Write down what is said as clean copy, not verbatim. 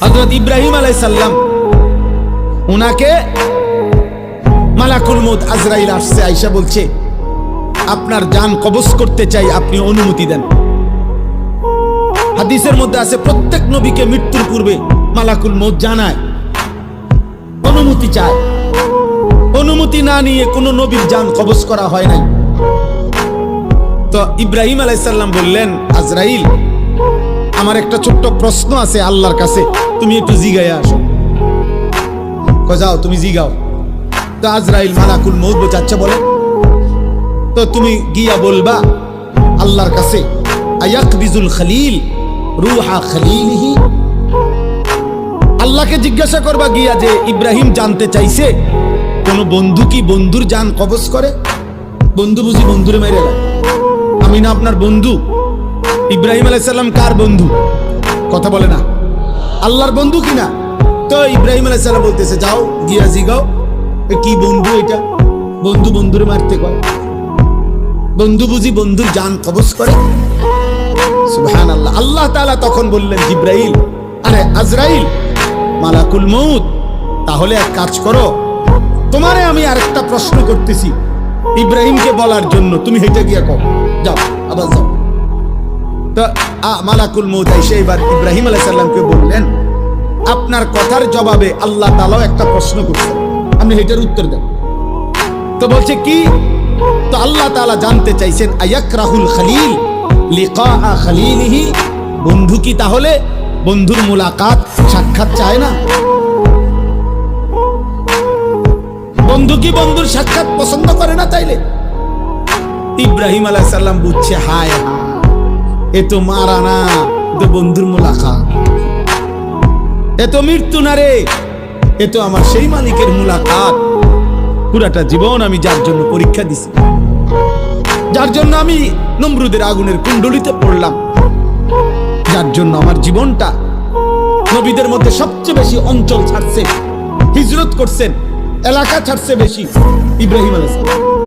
হযরত ইব্রাহিম আলাইহিস সালাম উনাকে মালাকুল মউত আজরাইল আসছে, আয়েশা বলছে আপনার জান কবজ করতে চাই, আপনি অনুমতি দেন। হাদিসের মধ্যে আছে প্রত্যেক নবীকে মৃত্যুর পূর্বে মালাকুল মউত জানায়, অনুমতি চায়। অনুমতি না নিয়ে কোনো নবীর জান কবজ করা হয় নাই। তো ইব্রাহিম আলাইহিস সালাম বললেন, আজরাইল আমার একটা ছোট্ট প্রশ্ন আছে আল্লাহর কাছে, তুমি একটু জিগাইয়া আসো। যাও তুমি জিগাও। তো আজরাইল মালাকুল মউত বলছে আচ্ছা বলে। তো তুমি গিয়া বলবা আল্লাহর কাছে, আয়াকবিজুল খলিল রূহা খলিলিহি। আল্লাহকে জিজ্ঞাসা করবা গিয়া যে ইব্রাহিম জানতে চাইছে কোন বন্ধু কি বন্ধুর জান কবজ করে? বন্ধু বুঝি বন্ধুরে মেরে দেয়? আমি না আপনার বন্ধু? ইব্রাহিম আলাইহিস সালাম কার বন্ধু? কথা বলে না, আল্লাহর বন্ধু কিনা? তো ইব্রাহিম আলাইহিস সালাম বলতেছে যাও গিয়া জিগাও কি বন্ধু এটা, বন্ধু বন্ধুরে মারতে কয়? বন্ধু বুঝি বন্ধুর জান কবজ করে? সুবহানাল্লাহ। আল্লাহ তাআলা তখন বললেন জিব্রাইল, আরে আজরাইল মালাকুল মউত, তাহলে এক কাজ করো, তোমারে আমি আরেকটা প্রশ্ন করতেছি ইব্রাহিমকে বলার জন্য, তুমি হেঁটে গিয়া কও, যাও আবার যাও। তো মালাকুল মউত এসে এবার ইব্রাহিম আলাইহিস সালামকে বললেন, আপনার কথার জবাবে আল্লাহ তাআলাও একটা প্রশ্ন করছেন, আপনি এটার উত্তর দেন। তো বলছে কি? তো আল্লাহ তাআলা জানতে চাইছেন আয়াকরাহুল খলিল লিকা খলিলিহি, বন্ধু কি তাহলে বন্ধুর মুলাকাত সাক্ষাৎ চায় না? বন্ধু কি বন্ধুর সাক্ষাৎ পছন্দ করে না? তাইলে ইব্রাহিম আলাইহিস সালাম বুঝছে, হায় এ তো মারা না, এ তো বন্ধুর মুলাকাত, এ তো মৃত্যু না রে, এ তো আমার সেই মালিকের মুলাকাত। পুরাটা জীবন আমি যার জন্য পরীক্ষা দিছি, যার জন্য আমি নমরুদের আগুনের কুণ্ডলিতে পড়লাম, যার জন্য আমার জীবনটা নবীদের মধ্যে সবচেয়ে বেশি অঞ্চল ছাড়ছে, হিজরত করছেন, এলাকা ছাড়ছে বেশি, ইব্রাহিম আলাইহিস সালাম।